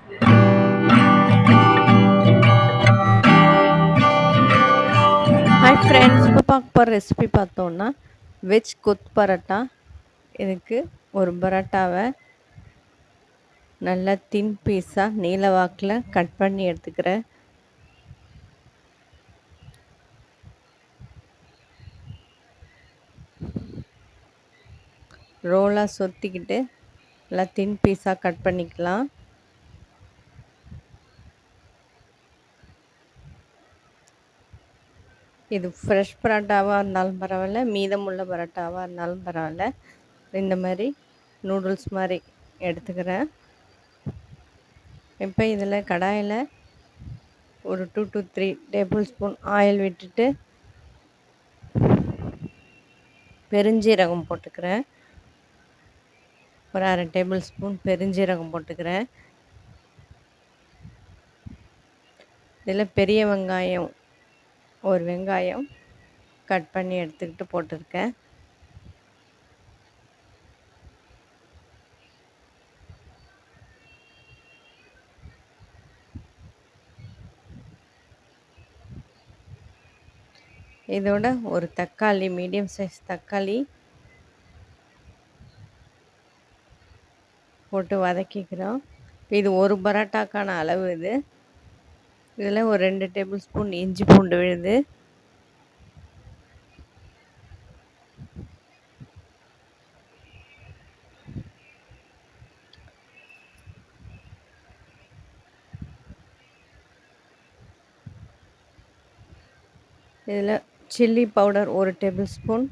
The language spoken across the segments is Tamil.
ஹாய் ஃப்ரெண்ட்ஸ், இப்போ பார்க்க போகிற ரெசிபி பார்த்தோன்னா வெஜ் கொத்து பரோட்டா. இதுக்கு ஒரு பரோட்டாவை நல்லா தின் பீஸாக நீல வாக்கில் கட் பண்ணி எடுத்துக்கிறேன். ரோலாக சொத்திக்கிட்டு நல்லா தின் பீஸாக கட் பண்ணிக்கலாம். இது ஃப்ரெஷ் பரோட்டாவாக இருந்தாலும் பரவாயில்ல, மீதமுள்ள பரோட்டாவாக இருந்தாலும் பரவாயில்ல. இந்த மாதிரி நூடுல்ஸ் மாதிரி எடுத்துக்கிறேன். இப்போ இதில் கடாயில் ஒரு 2 to 3 டேபிள் ஸ்பூன் ஆயில் விட்டுட்டு பெருஞ்சீரகம் போட்டுக்கிறேன். ஒரு அரை டேபிள் ஸ்பூன் பெருஞ்சீரகம் போட்டுக்கிறேன். இதில் பெரிய வெங்காயம் ஒரு வெங்காயம் கட் பண்ணி எடுத்துக்கிட்டு போட்டிருக்கேன். இதோட ஒரு தக்காளி, மீடியம் சைஸ் தக்காளி போட்டு வதக்கிக்கிறோம். இது ஒரு பரோட்டாக்கான அளவு. இதில் ஒரு 2 டேபிள் ஸ்பூன் இஞ்சி பூண்டு விழுது, இதில் சில்லி பவுடர் ஒரு டேபிள் ஸ்பூன்,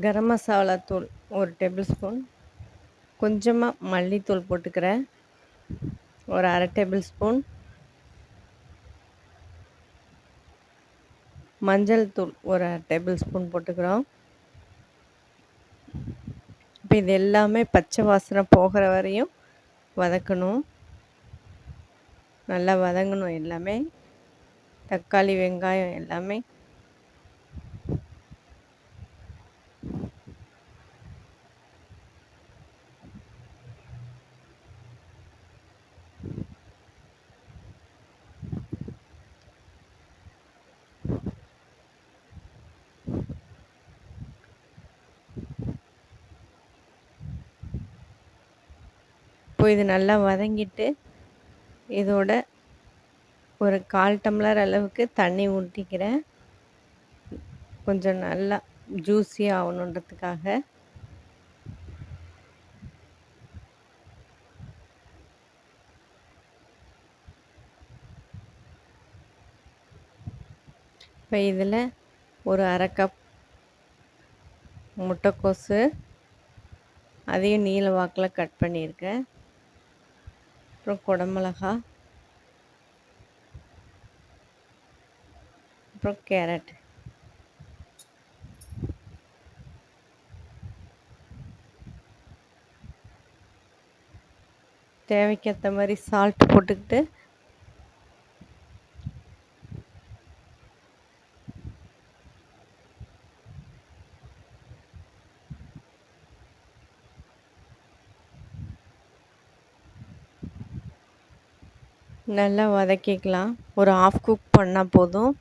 கரம் மசாலா தூள் ஒரு டேபிள் ஸ்பூன், கொஞ்சமாக மல்லித்தூள் போட்டுக்கிறேன், ஒரு அரை டேபிள் ஸ்பூன், மஞ்சள் தூள் ஒரு அரை டேபிள் ஸ்பூன் போட்டுக்கிறோம். இப்போ இது எல்லாமே பச்சை வாசனை போகிற வரையும் வதக்கணும். நல்லா வதங்கணும் எல்லாமே, தக்காளி வெங்காயம் எல்லாமே. இப்போ இது நல்லா வதங்கிட்டு இதோட ஒரு 1/4 டம்ளர் அளவுக்கு தண்ணி ஊற்றிக்கிறேன். கொஞ்சம் நல்லா ஜூஸி ஆகணுன்றதுக்காக. இப்போ இதில் ஒரு அரை கப் முட்டைக்கோசு, அதையும் நீல வாக்கில் கட் பண்ணியிருக்கேன். அப்புறம் குடமிளகா, அப்புறம் கேரட். தேவைக்கேற்ற மாதிரி சால்ட் போட்டுக்கிட்டு நல்லா வதக்கிக்கலாம். ஒரு ஆஃப் குக் பண்ணால் போதும்.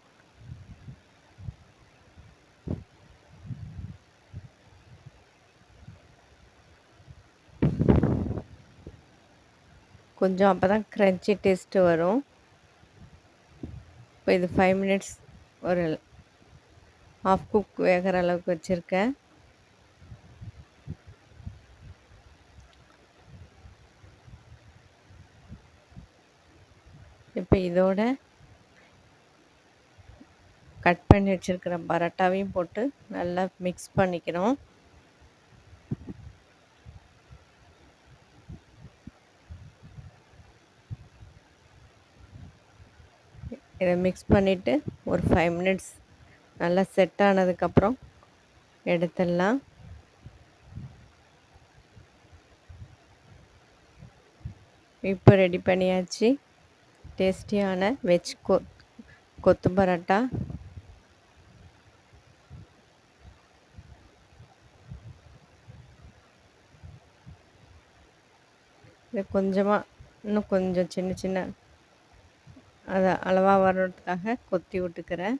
கொஞ்சம் அப்போ தான் க்ரன்ச்சி டேஸ்ட்டு வரும். இப்போ இது 5 மினிட்ஸ் ஒரு ஆஃப் குக் வேகிற அளவுக்கு வச்சுருக்கேன். இப்போ இதோட கட் பண்ணி வச்சுருக்கிற பரோட்டாவையும் போட்டு நல்லா மிக்ஸ் பண்ணிக்கிறோம். இதை மிக்ஸ் பண்ணிவிட்டு ஒரு 5 மினிட்ஸ் நல்லா செட் ஆனதுக்கப்புறம் எடுத்துடலாம். இப்போ ரெடி பண்ணியாச்சு டேஸ்டியான வெஜ் கொத்து பரோட்டா. இதை கொஞ்சமாக இன்னும் கொஞ்சம் சின்ன சின்ன அதை அளவாக வர்றதுக்காக கொத்தி விட்டுக்கிறேன்.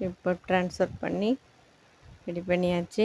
இப்போ ட்ரான்ஸ்ஃபர் பண்ணி ரெடி பண்ணியாச்சு.